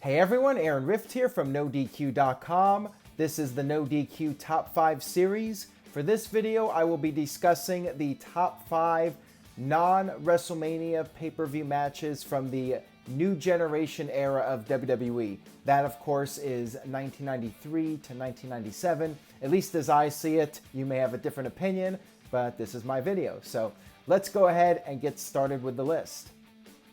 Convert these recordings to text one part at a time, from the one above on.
Hey everyone, Aaron Rift here from NoDQ.com. This is the NoDQ Top 5 series. For this video, I will be discussing the top 5 non-WrestleMania pay-per-view matches from the New Generation Era of WWE. That, of course, is 1993 to 1997. At least as I see it. You may have a different opinion, but this is my video. So let's go ahead and get started with the list.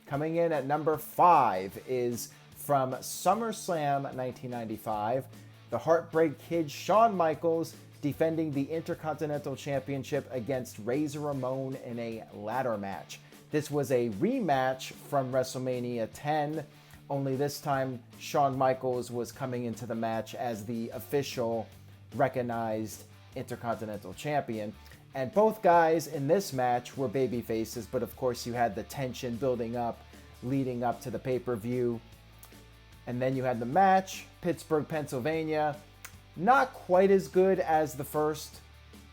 Coming in at number 5 is from SummerSlam 1995, the Heartbreak Kid Shawn Michaels defending the Intercontinental Championship against Ramon in a ladder match. This was a rematch from WrestleMania 10, only this time Shawn Michaels was coming into the match as the official recognized Intercontinental Champion. And both guys in this match were baby faces, but of course you had the tension building up, leading up to the pay-per-view. And then you had the match, Pittsburgh, Pennsylvania. Not quite as good as the first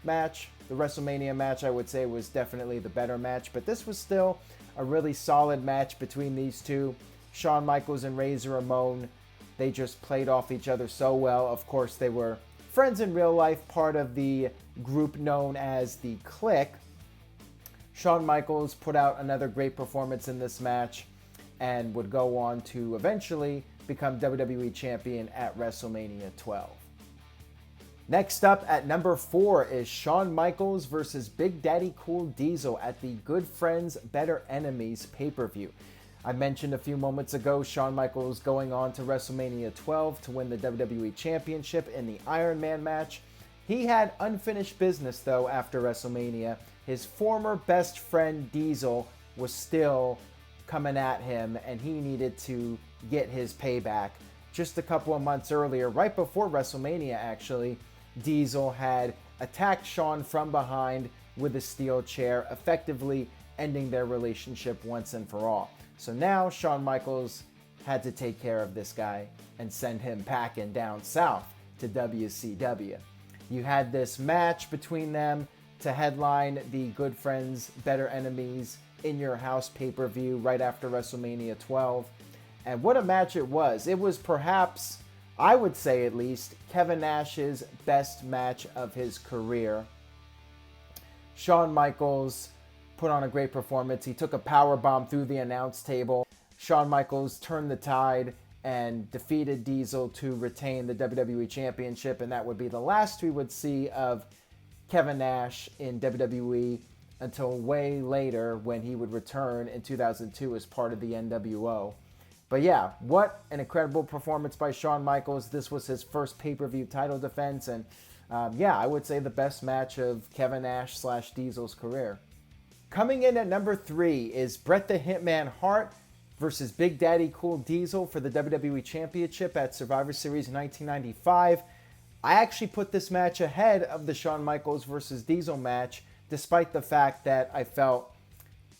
match. The WrestleMania match, I would say, was definitely the better match, but this was still a really solid match between these two. Shawn Michaels and Ramon, they just played off each other so well. Of course, they were friends in real life, part of the group known as the Clique. Shawn Michaels put out another great performance in this match and would go on to eventually become WWE Champion at WrestleMania 12. Next up at number 4 is Shawn Michaels versus Big Daddy Cool Diesel at the Good Friends, Better Enemies pay-per-view. I mentioned a few moments ago Shawn Michaels going on to WrestleMania 12 to win the WWE Championship in the Iron Man match. He had unfinished business though after WrestleMania. His former best friend Diesel was still coming at him and he needed to get his payback. Just a couple of months earlier, right before WrestleMania actually, Diesel had attacked Shawn from behind with a steel chair, effectively ending their relationship once and for all. So now Shawn Michaels had to take care of this guy and send him packing down south to WCW. You had this match between them to headline the Good Friends, Better Enemies in Your House pay-per-view right after WrestleMania 12. And what a match it was. It was perhaps, I would say at least, Kevin Nash's best match of his career. Shawn Michaels put on a great performance. He took a powerbomb through the announce table. Shawn Michaels turned the tide and defeated Diesel to retain the WWE Championship, and that would be the last we would see of Kevin Nash in WWE until way later when he would return in 2002 as part of the NWO. But yeah, what an incredible performance by Shawn Michaels. This was his first pay-per-view title defense, and yeah, I would say the best match of Kevin Nash / Diesel's career. Coming in at number 3 is Bret the Hitman Hart versus Big Daddy Cool Diesel for the WWE Championship at Survivor Series 1995. I actually put this match ahead of the Shawn Michaels versus Diesel match, despite the fact that I felt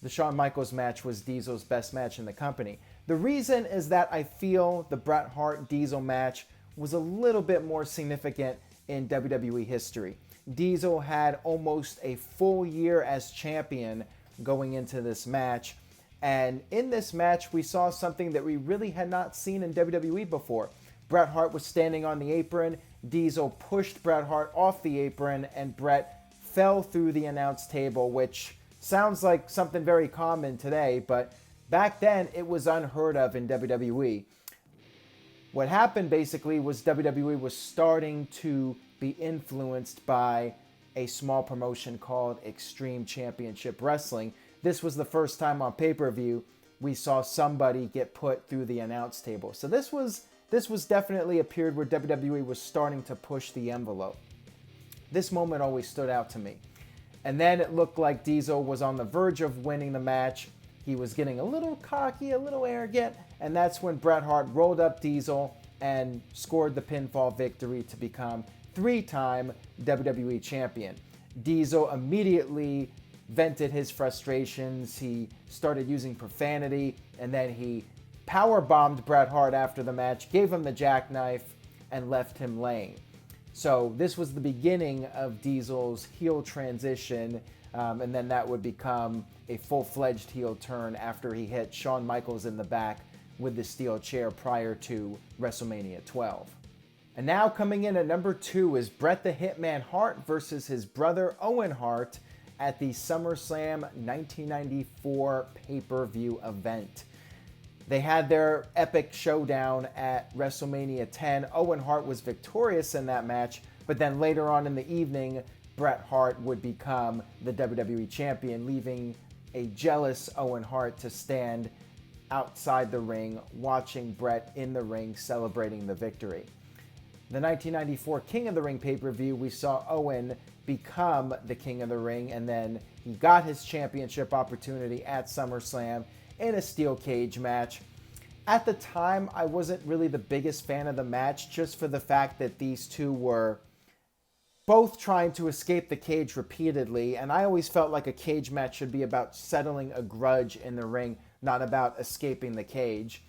the Shawn Michaels match was Diesel's best match in the company. The reason is that I feel the Bret Hart Diesel match was a little bit more significant in WWE history. Diesel had almost a full year as champion going into this match. And in this match, we saw something that we really had not seen in WWE before. Bret Hart was standing on the apron. Diesel pushed Bret Hart off the apron, and Bret fell through the announce table, which sounds like something very common today, but back then it was unheard of in WWE. What happened basically was WWE was starting to be influenced by a small promotion called Extreme Championship Wrestling. This was the first time on pay-per-view we saw somebody get put through the announce table. So this was definitely a period where WWE was starting to push the envelope. This moment always stood out to me. And then it looked like Diesel was on the verge of winning the match. He was getting a little cocky, a little arrogant, and that's when Bret Hart rolled up Diesel and scored the pinfall victory to become 3-time WWE Champion. Diesel immediately vented his frustrations. He started using profanity, and then he powerbombed Bret Hart after the match, gave him the jackknife, and left him laying. So this was the beginning of Diesel's heel transition, and then that would become a full-fledged heel turn after he hit Shawn Michaels in the back with the steel chair prior to WrestleMania 12. And now coming in at number 2 is Bret the Hitman Hart versus his brother Owen Hart at the SummerSlam 1994 pay-per-view event. They had their epic showdown at WrestleMania 10. Owen Hart was victorious in that match, but then later on in the evening, Bret Hart would become the WWE Champion, leaving a jealous Owen Hart to stand outside the ring, watching Bret in the ring celebrating the victory. The 1994 King of the Ring pay-per-view, we saw Owen become the King of the Ring, and then he got his championship opportunity at SummerSlam in a steel cage match. At the time, I wasn't really the biggest fan of the match, just for the fact that these two were both trying to escape the cage repeatedly, and I always felt like a cage match should be about settling a grudge in the ring, not about escaping the cage.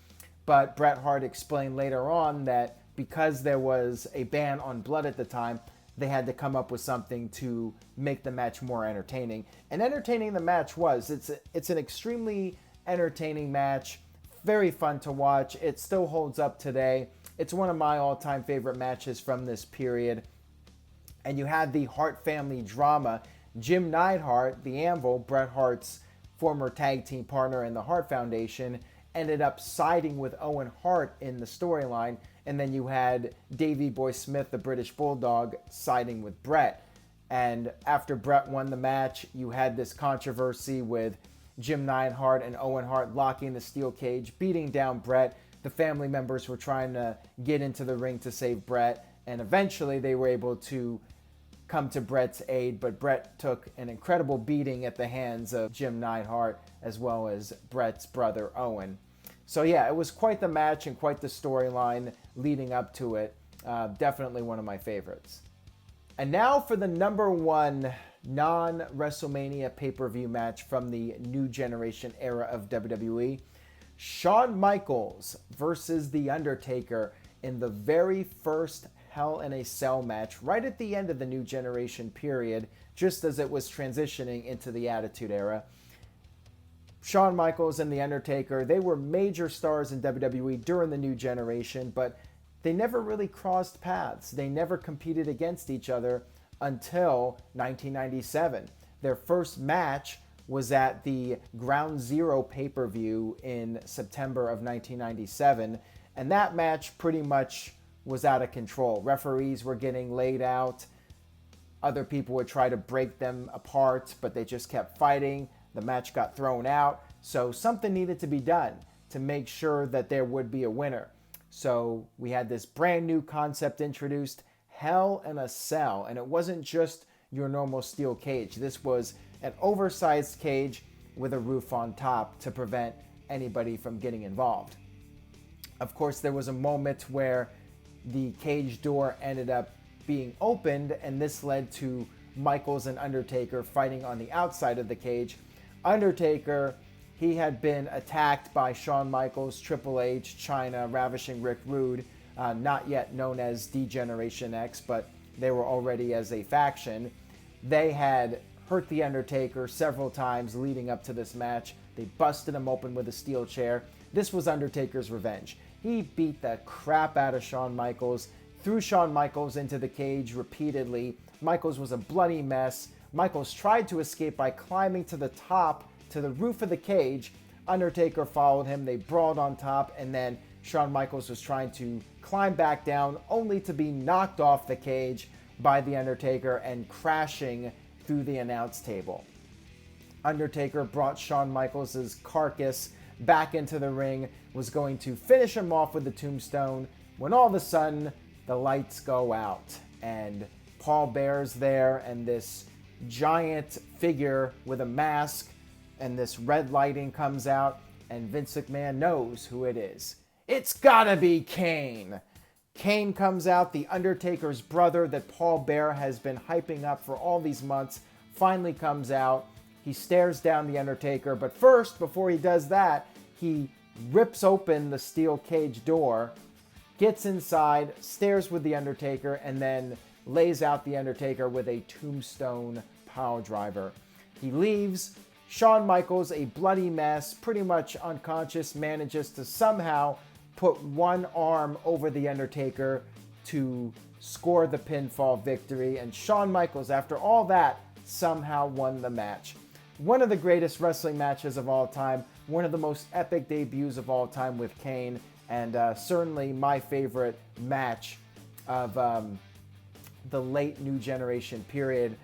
But Bret Hart explained later on that because there was a ban on blood at the time, they had to come up with something to make the match more entertaining. And entertaining the match was. It's an extremely entertaining match, very fun to watch. It still holds up today. It's one of my all-time favorite matches from this period. And you had the Hart family drama. Jim Neidhart, the Anvil, Bret Hart's former tag team partner in the Hart Foundation, ended up siding with Owen Hart in the storyline. And then you had Davey Boy Smith, the British Bulldog, siding with Bret. And after Bret won the match, you had this controversy with Jim Neidhart and Owen Hart locking the steel cage, beating down Bret. The family members were trying to get into the ring to save Bret, and eventually they were able to come to Bret's aid, but Bret took an incredible beating at the hands of Jim Neidhart as well as Bret's brother Owen. So yeah, it was quite the match and quite the storyline leading up to it. Definitely one of my favorites. And now for the number 1 non-WrestleMania pay-per-view match from the New Generation Era of WWE. Shawn Michaels versus The Undertaker in the very first Hell in a Cell match right at the end of the New Generation period, just as it was transitioning into the Attitude Era. Shawn Michaels and The Undertaker, they were major stars in WWE during the New Generation, but they never really crossed paths. They never competed against each other until 1997. Their first match was at the Ground Zero pay-per-view in September of 1997, and that match pretty much was out of control. Referees were getting laid out. Other people would try to break them apart, but they just kept fighting. The match got thrown out, so something needed to be done to make sure that there would be a winner. So we had this brand new concept introduced, Hell in a Cell, and it wasn't just your normal steel cage. This was an oversized cage with a roof on top to prevent anybody from getting involved. Of course, there was a moment where the cage door ended up being opened, and this led to Michaels and Undertaker fighting on the outside of the cage. Undertaker, he had been attacked by Shawn Michaels, Triple H, Chyna, Ravishing Rick Rude, not yet known as D-Generation X, but they were already as a faction. They had hurt The Undertaker several times leading up to this match. They busted him open with a steel chair. This was Undertaker's revenge. He beat the crap out of Shawn Michaels, threw Shawn Michaels into the cage repeatedly. Michaels was a bloody mess. Michaels tried to escape by climbing to the top, to the roof of the cage. Undertaker followed him. They brawled on top, and then Shawn Michaels was trying to climb back down, only to be knocked off the cage by The Undertaker and crashing through the announce table. Undertaker brought Shawn Michaels' carcass back into the ring, was going to finish him off with the tombstone, when all of a sudden the lights go out and Paul Bear's there, and this giant figure with a mask, and this red lighting comes out, and Vince McMahon knows who it is. It's gotta be Kane. Kane comes out, The Undertaker's brother that Paul Bear has been hyping up for all these months, finally comes out. He stares down The Undertaker, but first, before he does that, he rips open the steel cage door, gets inside, stares with The Undertaker, and then lays out The Undertaker with a tombstone pile driver. He leaves. Shawn Michaels, a bloody mess, pretty much unconscious, manages to somehow put one arm over the Undertaker to score the pinfall victory. And Shawn Michaels, after all that, somehow won the match. One of the greatest wrestling matches of all time, one of the most epic debuts of all time with Kane, and certainly my favorite match of the late New Generation period,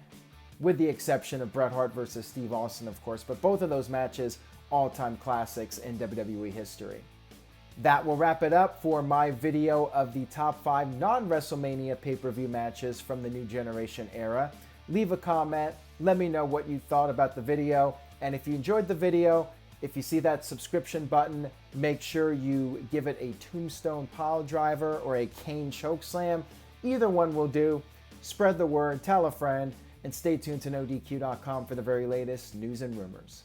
with the exception of Bret Hart versus Steve Austin, of course. But both of those matches, all-time classics in WWE history. That will wrap it up for my video of the top 5 non-WrestleMania pay-per-view matches from the New Generation era. Leave a comment, let me know what you thought about the video, and if you enjoyed the video, if you see that subscription button, make sure you give it a Tombstone Pile Driver or a Kane Chokeslam. Either one will do. Spread the word, tell a friend, and stay tuned to NoDQ.com for the very latest news and rumors.